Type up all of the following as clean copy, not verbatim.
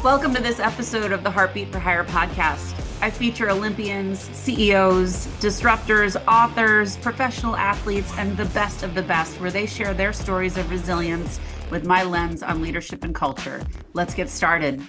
Welcome to this episode of the Heartbeat for Hire podcast. I feature Olympians, CEOs, disruptors, authors, professional athletes, and the best of the best, where they share their stories of resilience with my lens on leadership and culture. Let's get started.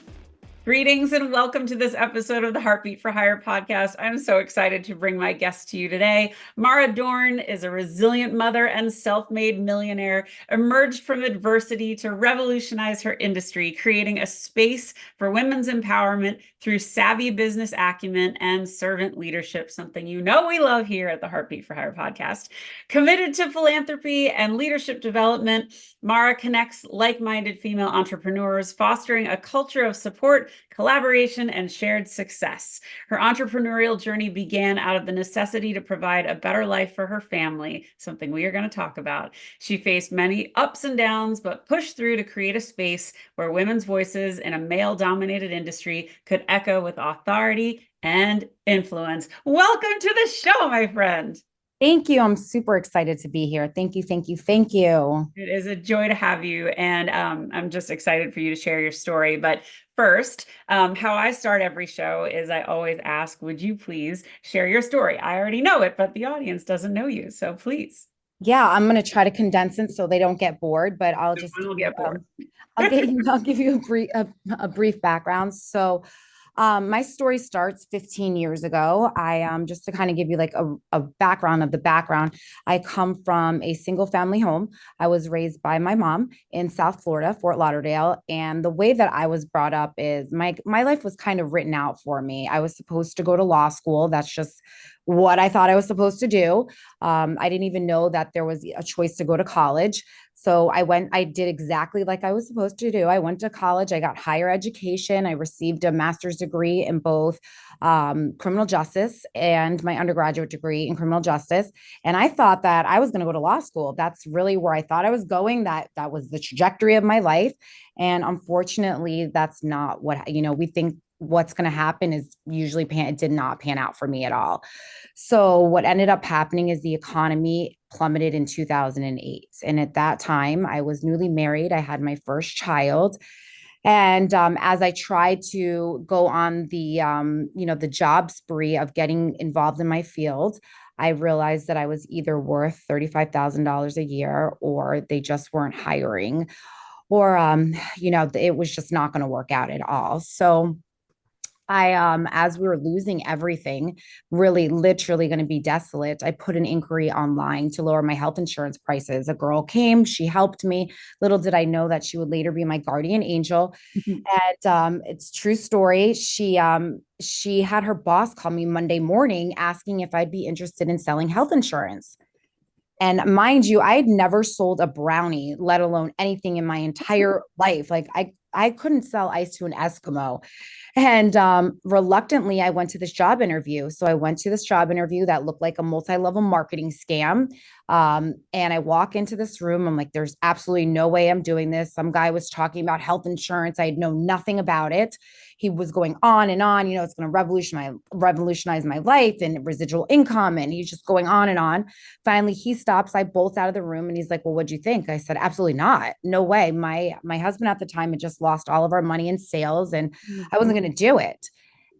Greetings and welcome to this episode of the Heartbeat for Hire podcast. I'm so excited to bring my guest to you today. Mara Dorne is a resilient mother and self-made millionaire, emerged from adversity to revolutionize her industry, creating a space for women's empowerment through savvy business acumen and servant leadership, something you know we love here at the Heartbeat for Hire podcast. Committed to philanthropy and leadership development, Mara connects like-minded female entrepreneurs, fostering a culture of support, collaboration, and shared success. Her entrepreneurial journey began out of the necessity to provide a better life for her family, something we are going to talk about. She faced many ups and downs, but pushed through to create a space where women's voices in a male-dominated industry could echo with authority and influence. Welcome to the show, my friend. Thank you. I'm super excited to be here. Thank you. Thank you. Thank you. It is a joy to have you. And I'm just excited for you to share your story. But first, how I start every show is I always ask, would you please share your story? I already know it, but the audience doesn't know you. So please. Yeah, I'm going to try to condense it so they don't get bored, but I'll just get bored. I'll give you a brief background. So my story starts 15 years ago. I just to kind of give you like a background of the background. I come from a single family home. I was raised by my mom in South Florida, Fort Lauderdale. And the way that I was brought up is my life was kind of written out for me. I was supposed to go to law school. That's just what I thought I was supposed to do. I didn't even know that there was a choice to go to college. So I did exactly like I was supposed to do. I went to college, I got higher education. I received a master's degree in both criminal justice and my undergraduate degree in criminal justice. And I thought that I was going to go to law school. That's really where I thought I was going. That was the trajectory of my life. And unfortunately, that's not what, we think what's going to happen is usually it did not pan out for me at all. So what ended up happening is the economy plummeted in 2008. And at that time, I was newly married. I had my first child. And as I tried to go on the job spree of getting involved in my field, I realized that I was either worth $35,000 a year or they just weren't hiring or, it was just not going to work out at all. So as we were losing everything, really literally going to be desolate, I put an inquiry online to lower my health insurance prices. A girl came, she helped me. Little did I know that she would later be my guardian angel. And it's true story. She had her boss call me Monday morning asking if I'd be interested in selling health insurance. And mind you, I had never sold a brownie, let alone anything in my entire life. Like I couldn't sell ice to an Eskimo. And reluctantly, I went to this job interview. So I went to this job interview that looked like a multi-level marketing scam. And I walk into this room. I'm like, there's absolutely no way I'm doing this. Some guy was talking about health insurance. I had known nothing about it. He was going on and on, it's going to revolutionize my life and residual income. And he's just going on and on. Finally, he stops. I bolt out of the room and he's like, well, what'd you think? I said, absolutely not. No way. My husband at the time had just lost all of our money in sales and I wasn't going to do it.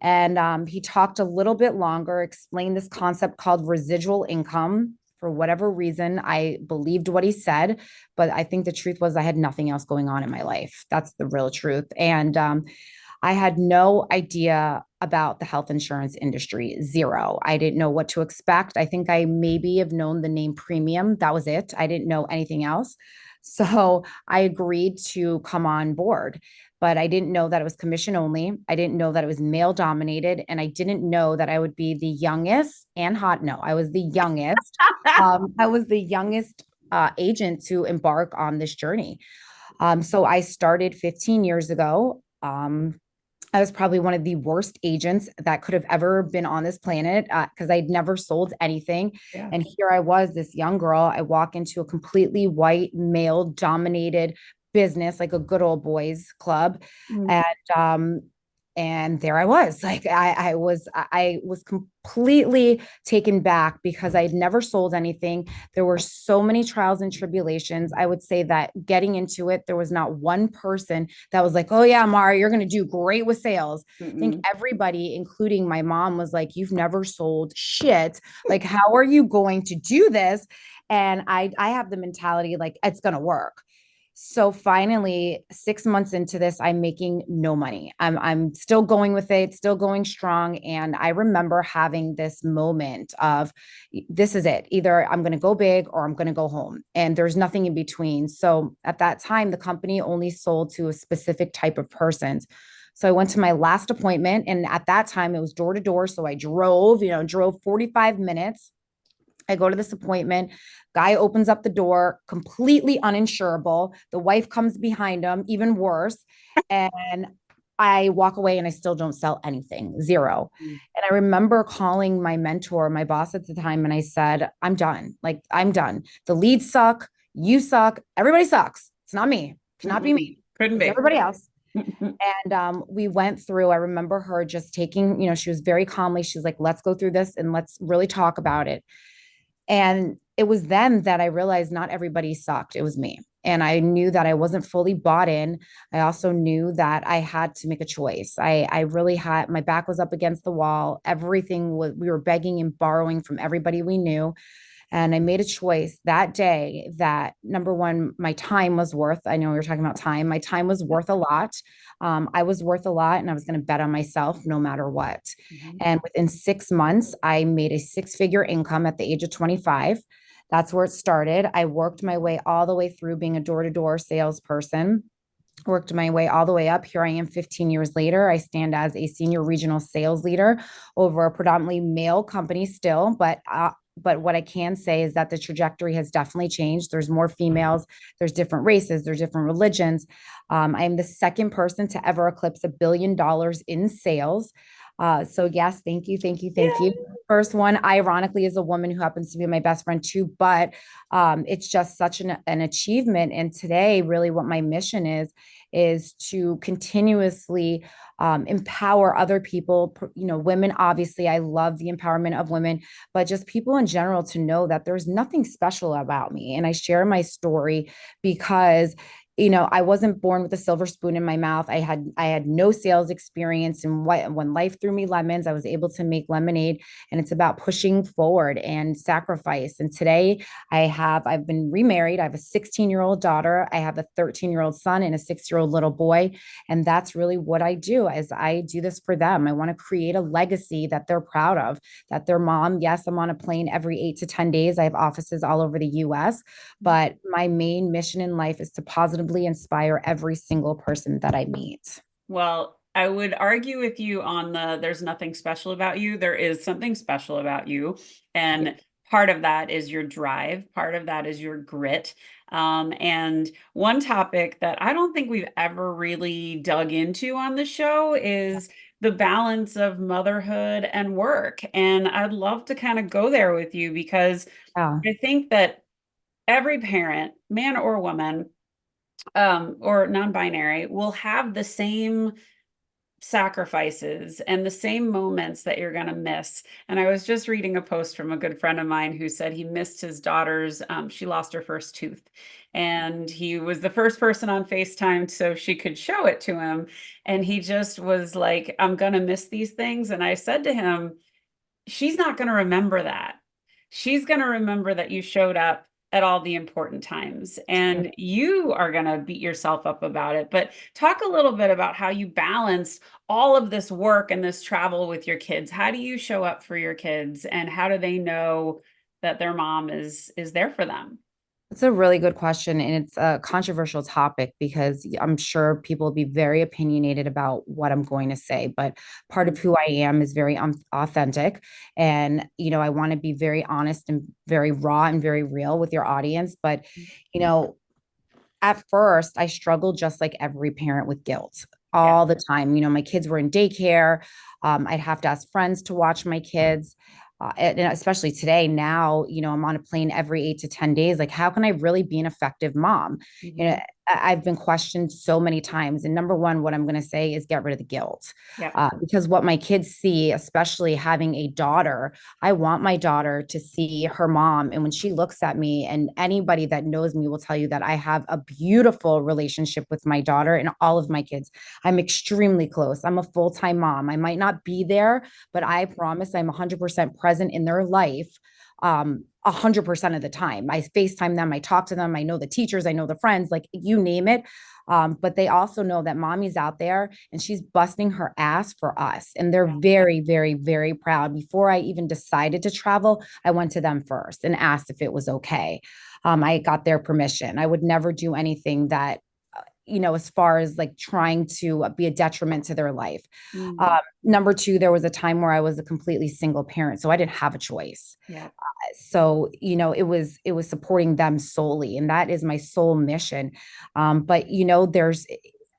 And he talked a little bit longer, explained this concept called residual income. For whatever reason, I believed what he said, but I think the truth was I had nothing else going on in my life. That's the real truth. And I had no idea about the health insurance industry, zero. I didn't know what to expect. I think I maybe have known the name premium. That was it. I didn't know anything else. So I agreed to come on board, but I didn't know that it was commission only. I didn't know that it was male dominated. And I didn't know that I would be the youngest and hot. No, I was the youngest. I was the youngest agent to embark on this journey. So I started 15 years ago. I was probably one of the worst agents that could have ever been on this planet because I'd never sold anything. Yeah. And here I was, this young girl. I walk into a completely white, male-dominated business, like a good old boys club. Mm-hmm. And And there I was, like I was completely taken back because I'd never sold anything. There were so many trials and tribulations. I would say that getting into it, there was not one person that was like, "Oh yeah, Mara, you're going to do great with sales." I think Mm-mm. everybody, including my mom, was like, "You've never sold shit. Like, how are you going to do this?" And I have the mentality like it's going to work. So finally, 6 months into this, I'm making no money. I'm still going with it, still going strong. And I remember having this moment of this is it. Either I'm going to go big or I'm going to go home. And there's nothing in between. So at that time, the company only sold to a specific type of persons. So I went to my last appointment. And at that time, it was door to door. So I drove 45 minutes. I go to this appointment. Guy opens up the door, completely uninsurable. The wife comes behind him, even worse. And I walk away and I still don't sell anything, zero. And I remember calling my mentor, my boss at the time, and I said, I'm done. Like, I'm done. The leads suck. You suck. Everybody sucks. It's not me. It cannot be Mm-mm. me. Couldn't It's be. everybody else. And we went through, I remember her just taking, she was very calmly, she's like, let's go through this and let's really talk about it. And it was then that I realized not everybody sucked. It was me. And I knew that I wasn't fully bought in. I also knew that I had to make a choice. I really had, my back was up against the wall. Everything was, we were begging and borrowing from everybody we knew. And I made a choice that day that number one, my time was worth, I know we were talking about time. My time was worth a lot. I was worth a lot and I was going to bet on myself no matter what. Mhm. And within 6 months, I made a six-figure income at the age of 25. That's where it started. I worked my way all the way through being a door-to-door salesperson, worked my way all the way up. Here I am 15 years later. I stand as a senior regional sales leader over a predominantly male company still, but what I can say is that the trajectory has definitely changed. There's more females, there's different races, there's different religions. I'm the second person to ever eclipse $1 billion in sales. So yes, thank you, thank you, thank you. First one, ironically, is a woman who happens to be my best friend too, but it's just such an achievement. And today, really, what my mission is to continuously empower other people. Women. Obviously, I love the empowerment of women, but just people in general to know that there's nothing special about me. And I share my story because I wasn't born with a silver spoon in my mouth. I had no sales experience, and when life threw me lemons, I was able to make lemonade. And it's about pushing forward and sacrifice. And today I've been remarried. I have a 16-year-old daughter. I have a 13-year-old son and a 6-year-old little boy. And that's really what I do, is I do this for them. I want to create a legacy that they're proud of, that their mom, yes, I'm on a plane every 8 to 10 days. I have offices all over the US, but my main mission in life is to positively inspire every single person that I meet. Well, I would argue with you on there's nothing special about you. There is something special about you. Yeah. And part of that is your drive, part of that is your grit. And one topic that I don't think we've ever really dug into on the show is the balance of motherhood and work. And I'd love to kind of go there with you because Yeah. I think that every parent, man or woman, or non-binary, will have the same sacrifices and the same moments that you're going to miss. And I was just reading a post from a good friend of mine who said he missed his daughter's, she lost her first tooth. And he was the first person on FaceTime so she could show it to him. And he just was like, I'm going to miss these things. And I said to him, she's not going to remember that. She's going to remember that you showed up at all the important times and you are going to beat yourself up about it. But talk a little bit about how you balance all of this work and this travel with your kids. How do you show up for your kids and how do they know that their mom is there for them? It's a really good question, and it's a controversial topic because I'm sure people will be very opinionated about what I'm going to say. But part of who I am is very authentic, and I want to be very honest and very raw and very real with your audience. But you know, at first, I struggled just like every parent with guilt Yeah. all the time. My kids were in daycare. I'd have to ask friends to watch my kids. And especially today, now, I'm on a plane every 8 to 10 days. Like, how can I really be an effective mom? Mhm. I've been questioned so many times. And number one, what I'm going to say is get rid of the guilt. Yeah. Because what my kids see, especially having a daughter, I want my daughter to see her mom. And when she looks at me, and anybody that knows me will tell you that I have a beautiful relationship with my daughter and all of my kids. I'm extremely close. I'm a full-time mom. I might not be there, but I promise I'm 100% present in their life. 100% of the time. I FaceTime them, I talk to them, I know the teachers, I know the friends, like you name it. But they also know that mommy's out there and she's busting her ass for us. And they're very, very, very proud. Before I even decided to travel, I went to them first and asked if it was okay. I got their permission. I would never do anything that, as far as like trying to be a detriment to their life. Mm. Number two, there was a time where I was a completely single parent, so I didn't have a choice. Yeah. So it was supporting them solely, and that is my sole mission. But there's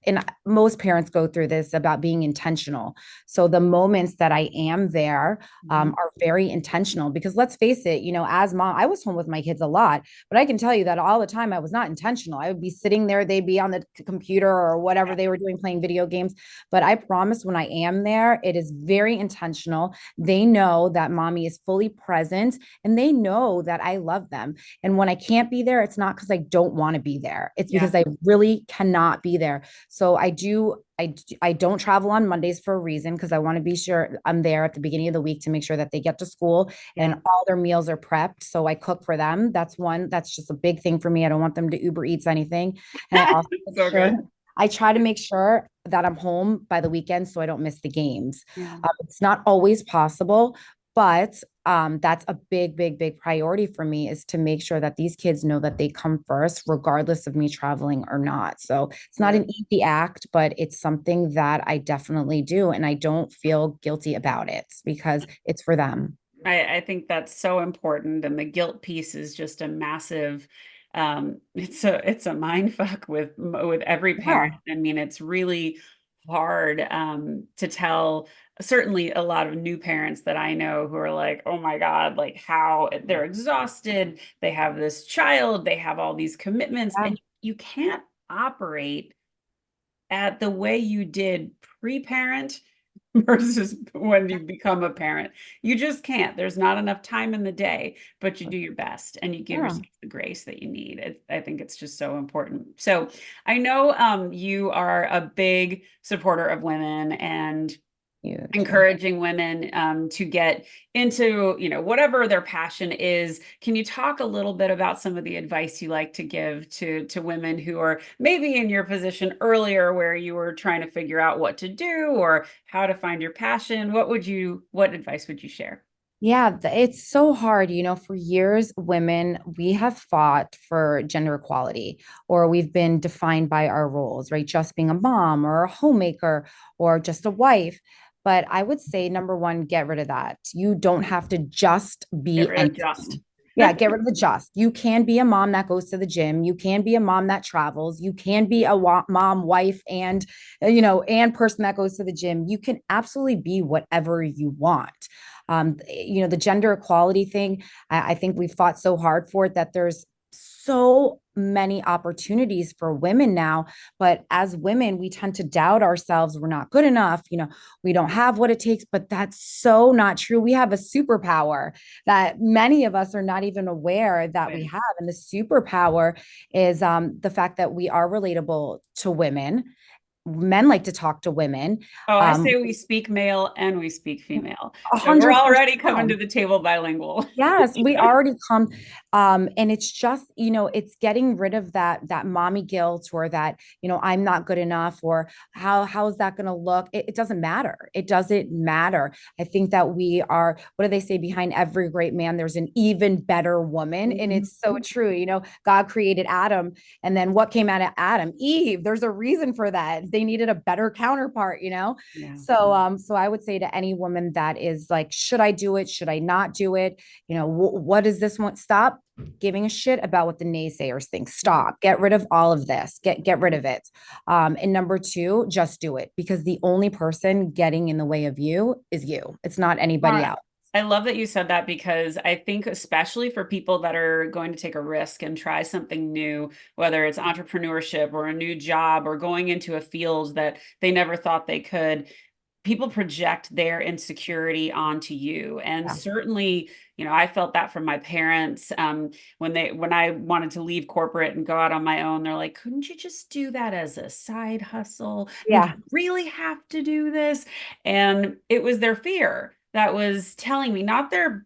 and most parents go through this about being intentional. So the moments that I am there are very intentional, because let's face it, as mom, I was home with my kids a lot, but I can tell you that all the time I was not intentional. I would be sitting there, they'd be on the computer or whatever they were doing, playing video games. But I promise when I am there, it is very intentional. They know that mommy is fully present and they know that I love them. And when I can't be there, it's not because I don't want to be there. It's Yeah. because I really cannot be there. So I don't travel on Mondays for a reason, because I want to be sure I'm there at the beginning of the week to make sure that they get to school and all their meals are prepped. So I cook for them. That's just a big thing for me. I don't want them to Uber Eats anything. And I also So good. I try to make sure that I'm home by the weekend so I don't miss the games. Yeah. It's not always possible, but that's a big, big, big priority for me, is to make sure that these kids know that they come first, regardless of me traveling or not. So it's not an easy act, but it's something that I definitely do. And I don't feel guilty about it because it's for them. I think that's so important. And the guilt piece is just a massive, it's a mind fuck with every parent. Yeah. I mean, it's really hard to tell, certainly a lot of new parents that I know who are like, oh my God, like how they're exhausted, they have this child, they have all these commitments, Yeah. and you can't operate at the way you did pre-parent versus when you become a parent. You just can't. There's not enough time in the day, but you do your best and you give Yeah. yourself the grace that you need. I think it's just so important. So I know you are a big supporter of women and Huge. Yeah. encouraging women to get into, whatever their passion is. Can you talk a little bit about some of the advice you like to give to women who are maybe in your position earlier, where you were trying to figure out what to do or how to find your passion? What advice would you share? Yeah, it's so hard. For years, women, we have fought for gender equality, or we've been defined by our roles, right? Just being a mom or a homemaker or just a wife. But I would say, number one, get rid of that. You don't have to just Get be rid of just. anything. Yeah, get rid of the just. You can be a mom that goes to the gym. You can be a mom that travels. You can be a mom, wife, and person that goes to the gym. You can absolutely be whatever you want. The gender equality thing, I think we've fought so hard for it that there's so many opportunities for women now. But as women, we tend to doubt ourselves. We're not good enough. We don't have what it takes. But that's so not true. We have a superpower that many of us are not even aware that we have. And the superpower is the fact that we are relatable to women. Men like to talk to women. Oh, I say we speak male and we speak female. A So we're hundred already coming to percent. the table bilingual. Yes, we already come, and it's just, it's getting rid of that mommy guilt, or that, I'm not good enough, or how is that going to look? It doesn't matter. It doesn't matter. I think that we are, what do they say? Behind every great man, there's an even better woman. And it's so true. God created Adam, and then what came out of Adam? Eve. There's a reason for that. They needed a better counterpart. Yeah. So I would say to any woman that is like, should I do it? Should I not do it? What does this want? Stop giving a shit about what the naysayers think. Stop. Get rid of all of this. Get rid of it. And number two, just do it, because the only person getting in the way of you is you. It's not anybody Mara, else. I love that you said that because I think, especially for people that are going to take a risk and try something new, whether it's entrepreneurship or a new job or going into a field that they never thought they could, people project their insecurity onto you. And Yeah. certainly, I felt that from my parents. When I wanted to leave corporate and go out on my own, they're like, couldn't you just do that as a side hustle? I mean, do Yeah. you really have to do this? And it was their fear that was telling me, not their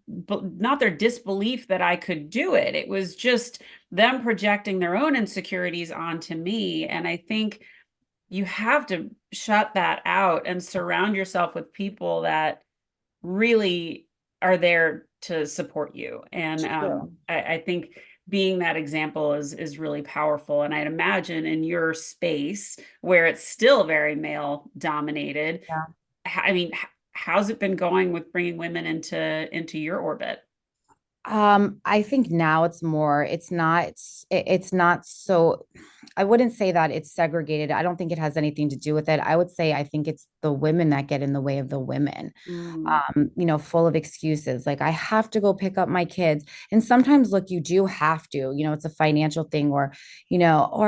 disbelief that I could do it. It was just them projecting their own insecurities onto me. And I think you have to shut that out and surround yourself with people that really are there to support you. And True. I think being that example is really powerful. And I'd imagine in your space where it's still very male dominated, Yeah. I mean, how's it been going with bringing women into your orbit? I think now it's not so, I wouldn't say that it's segregated. I don't think it has anything to do with it. I would say I think it's the women that get in the way of the women. Mm, Full of excuses. Like, I have to go pick up my kids. And sometimes, look, you do have to, it's a financial thing, or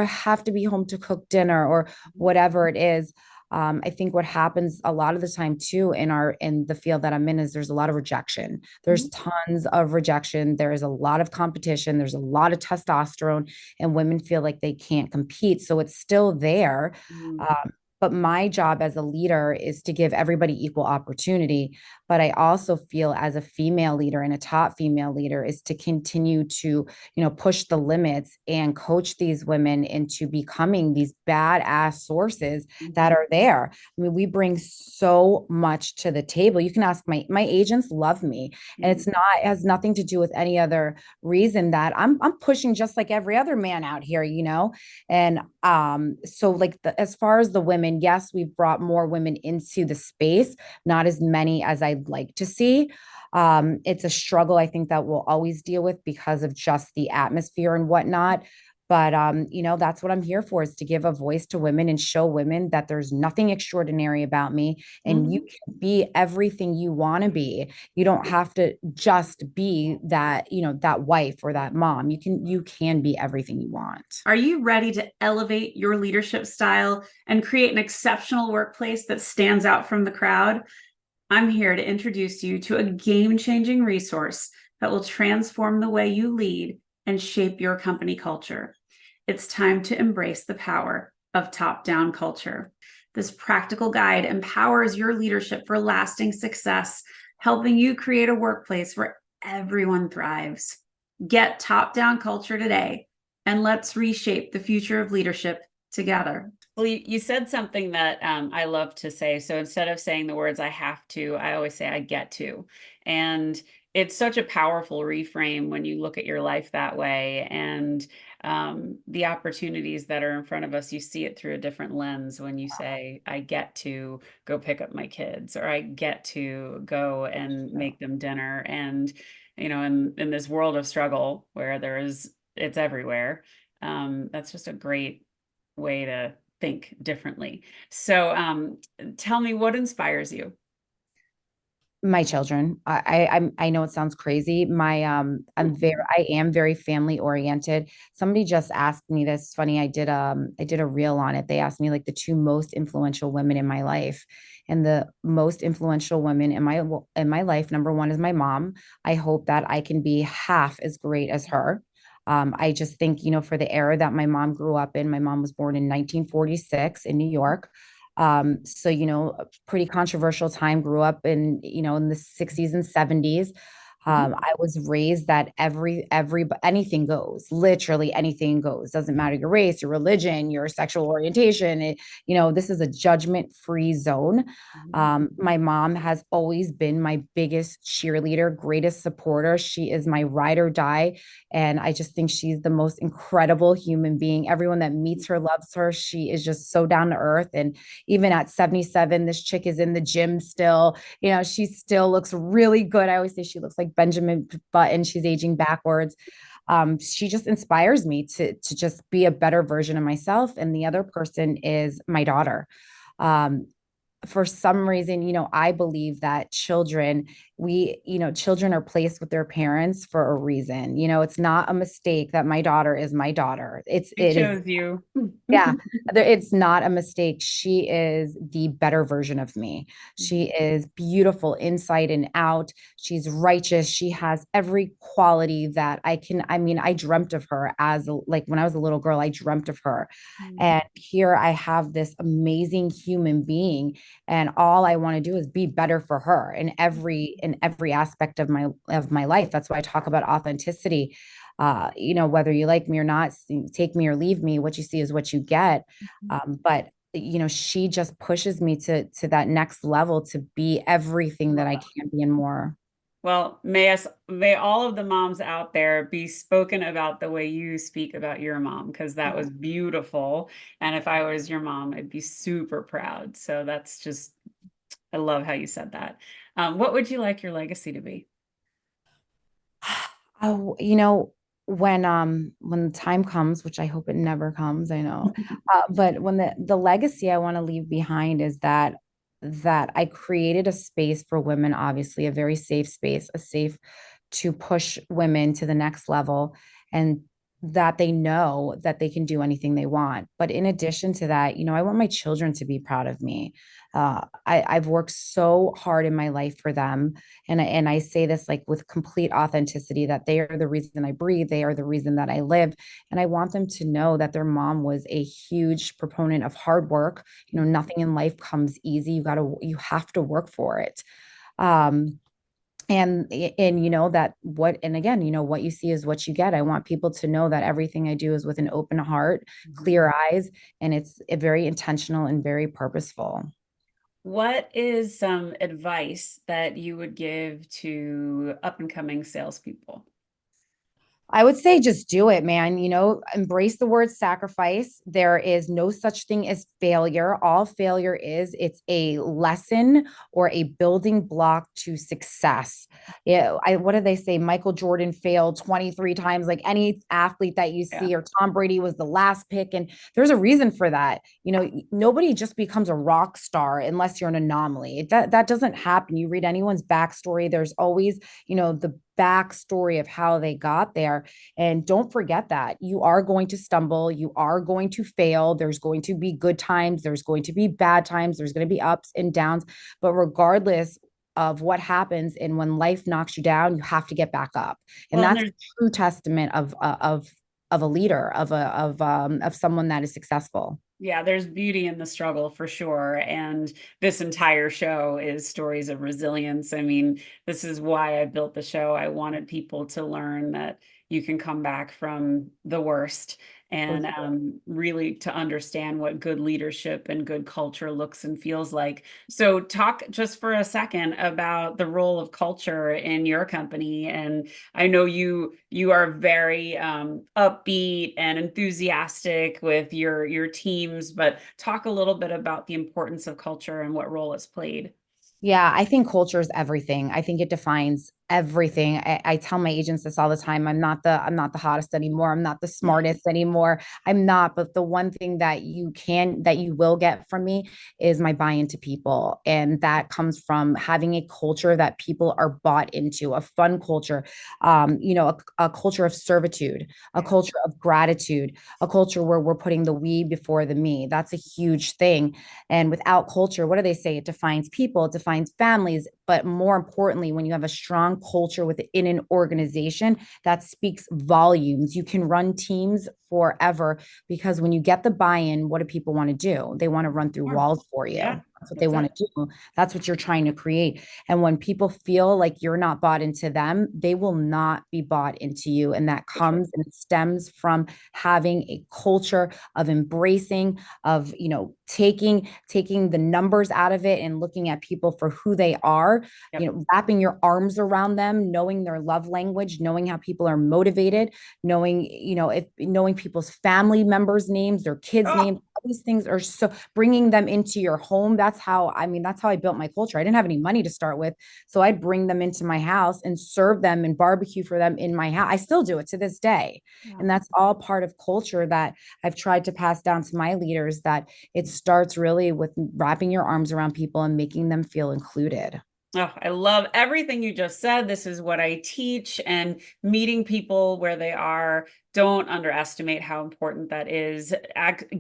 have to be home to cook dinner or whatever it is. I think what happens a lot of the time too in the field that I'm in is there's a lot of rejection. There's mhm, tons of rejection. There is a lot of competition. There's a lot of testosterone, and women feel like they can't compete. So it's still there. mm, Um, but my job as a leader is to give everybody equal opportunity. But I also feel as a female leader and a top female leader is to continue to, push the limits and coach these women into becoming these badass sources that mhm, are there. I mean, we bring so much to the table. You can ask my agents love me, and mhm. it has nothing to do with any other reason that I'm pushing just like every other man out here. And so like as far as the women, yes, we've brought more women into the space, not as many as I'd like to see. It's a struggle I think that we'll always deal with because of just the atmosphere and whatnot. But that's what I'm here for, is to give a voice to women and show women that there's nothing extraordinary about me, and you Mhm. can be everything you want to be. You don't have to just be that, that wife or that mom. You can be everything you want. Are you ready to elevate your leadership style and create an exceptional workplace that stands out from the crowd? I'm here to introduce you to a game-changing resource that will transform the way you lead and shape your company culture. It's time to embrace the power of top-down culture. This practical guide empowers your leadership for lasting success, helping you create a workplace where everyone thrives. Get top-down culture today, and let's reshape the future of leadership together. Well, you said something that I love to say. So instead of saying the words I have to, I always say I get to. And it's such a powerful reframe when you look at your life that way. And the opportunities that are in front of us, you see it through a different lens when you say, I get to go pick up my kids, or I get to go and make them dinner. And, in this world of struggle where it's everywhere, that's just a great way to think differently. So, tell me what inspires you? My children. I know it sounds crazy. I am very family oriented. Somebody just asked me this. Funny, I did a reel on it. They asked me like the two most influential women in my life. And the most influential women in my life, number one is my mom. I hope that I can be half as great as her. I just think, for the era that my mom grew up in, my mom was born in 1946 in New York. So, a pretty controversial time, grew up in the 60s and 70s. Mhm. I was raised that anything goes, literally anything goes. Doesn't matter your race, your religion, your sexual orientation. This is a judgment-free zone. Mhm. My mom has always been my biggest cheerleader, greatest supporter. She is my ride or die. And I just think she's the most incredible human being. Everyone that meets her loves her. She is just so down to earth. And even at 77, this chick is in the gym still. She still looks really good. I always say she looks like Benjamin Button. She's aging backwards. She just inspires me to just be a better version of myself. And the other person is my daughter. Um, for some reason, I believe that children are placed with their parents for a reason. It's not a mistake that my daughter is my daughter. It It is, chose you. yeah, it's not a mistake. She is the better version of me. She is beautiful inside and out. She's righteous. She has every quality that I mean, I dreamt of her like when I was a little girl, I dreamt of her. Mhm. And here I have this amazing human being, and all I want to do is be better for her in every aspect of my life. That's why I talk about authenticity. Whether you like me or not, take me or leave me, what you see is what you get. But she just pushes me to that next level to be everything that I can be and more. Well, may all of the moms out there be spoken about the way you speak about your mom, because that was beautiful. And if I was your mom, I'd be super proud. So that's just, I love how you said that. What would you like your legacy to be? Oh, when the time comes, which I hope it never comes, I know. But when the legacy I want to leave behind is that I created a space for women, obviously a very safe space, a safe to push women to the next level, and that they know that they can do anything they want. But in addition to that, I want my children to be proud of me. I've worked so hard in my life for them, and I say this like with complete authenticity that they are the reason I breathe, they are the reason that I live, and I want them to know that their mom was a huge proponent of hard work. Nothing in life comes easy. You have to work for it. Um, and that what and again, what you see is what you get. I want people to know that everything I do is with an open heart, clear eyes, and it's very intentional and very purposeful. What is some advice that you would give to up and coming salespeople? I would say just do it, man. Embrace the word sacrifice. There is no such thing as failure. All failure is, it's a lesson or a building block to success. Yeah, what did they say? Michael Jordan failed 23 times, like any athlete that you Yeah. see, or Tom Brady was the last pick. And there's a reason for that. Nobody just becomes a rock star unless you're an anomaly. That doesn't happen. You read anyone's backstory, there's always, the backstory of how they got there. And don't forget that you are going to stumble, you are going to fail. There's going to be good times, there's going to be bad times, there's going to be ups and downs. But regardless of what happens, and when life knocks you down, you have to get back up. And Well, and that's there's a true testament of a leader, of someone that is successful. Yeah, there's beauty in the struggle for sure. And this entire show is stories of resilience. I mean, this is why I built the show. I wanted people to learn that you can come back from the worst, and really to understand what good leadership and good culture looks and feels like. So, talk just for a second about the role of culture in your company. And I know you are very upbeat and enthusiastic with your teams, but talk a little bit about the importance of culture and what role it's played. Yeah, I think culture is everything. I think it defines everything. I tell my agents this all the time. I'm not the hottest anymore. I'm not the smartest anymore. I'm not. But the one thing that you will get from me is my buy into people. And that comes from having a culture that people are bought into, a fun culture, a culture of servitude, a culture of gratitude, a culture where we're putting the we before the me. That's a huge thing. And without culture, what do they say? It defines people, it defines families. But more importantly, when you have a strong culture within an organization, that speaks volumes. You can run teams forever, because when you get the buy-in, what do people want to do? They want to run through Sure. walls for Yeah, you. That's what they that's want it. to do. That's what you're trying to create. And when people feel like you're not bought into them, they will not be bought into you. And that For sure. comes and it stems from having a culture of embracing, of taking the numbers out of it and looking at people for who they are, Yep. wrapping your arms around them, knowing their love language, knowing how people are motivated, knowing people's family members' names, their kids' Oh, names. All these things are so, bringing them into your home. that's how, I mean, that's how I built my culture. I didn't have any money to start with. So I'd bring them into my house and serve them and barbecue for them in my house. I still do it to this day. And that's all part of culture that I've tried to pass down to my leaders, that it starts really with wrapping your arms around people and making them feel included. Oh, I love everything you just said. This is what I teach, and meeting people where they are. Don't underestimate how important that is.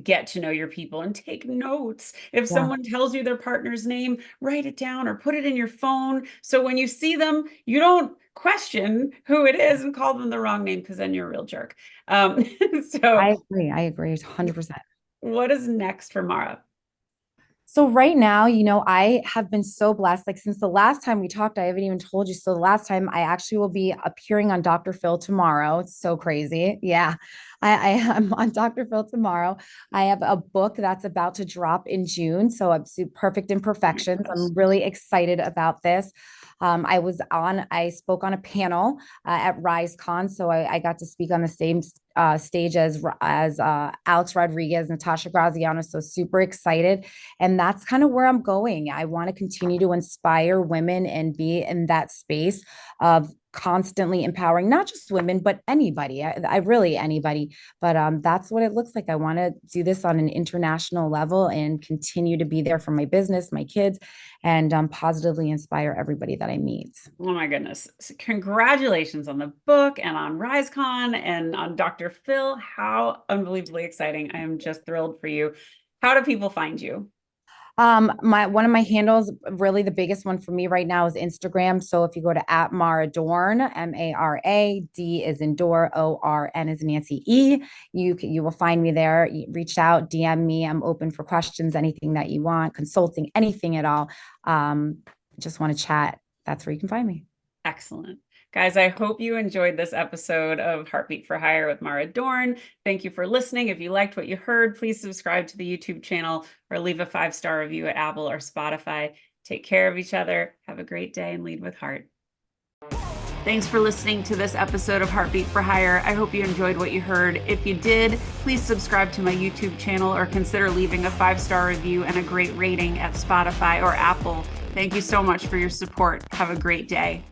Get to know your people and take notes. If someone tells you their partner's name, write it down or put it in your phone. So when you see them, you don't question who it is and call them the wrong name, because then you're a real jerk. So I agree 100%. what is next for Mara? So right now, I have been so blessed. Like since the last time we talked, I haven't even told you. So the last time I actually will be appearing on Dr. Phil tomorrow. It's so crazy. Yeah. I'm on Dr. Phil tomorrow. I have a book that's about to drop in June. So I'm Perfect Imperfections. I'm really excited about this. I spoke on a panel at RiseCon. So I got to speak on the same stage as Alex Rodriguez, Natasha Graziano. So super excited. And that's kind of where I'm going. I want to continue to inspire women and be in that space of constantly empowering not just women, but anybody. I really anybody. But that's what it looks like. I want to do this on an international level and continue to be there for my business, my kids, and positively inspire everybody that I meet. Oh my goodness. So congratulations on the book and on RiseCon and on Dr. Phil. How unbelievably exciting. I am just thrilled for you. How do people find you? One of my handles, really the biggest one for me right now, is Instagram. So if you go to @Mara Dorne, Mara, D is in door, ORN is Nancy E, you will find me there. Reach out, DM me. I'm open for questions, anything that you want, consulting, anything at all. Just want to chat. That's where you can find me. Excellent. Guys, I hope you enjoyed this episode of Heartbeat for Hire with Mara Dorne. Thank you for listening. If you liked what you heard, please subscribe to the YouTube channel or leave a 5-star review at Apple or Spotify. Take care of each other. Have a great day and lead with heart. Thanks for listening to this episode of Heartbeat for Hire. I hope you enjoyed what you heard. If you did, please subscribe to my YouTube channel or consider leaving a 5-star review and a great rating at Spotify or Apple. Thank you so much for your support. Have a great day.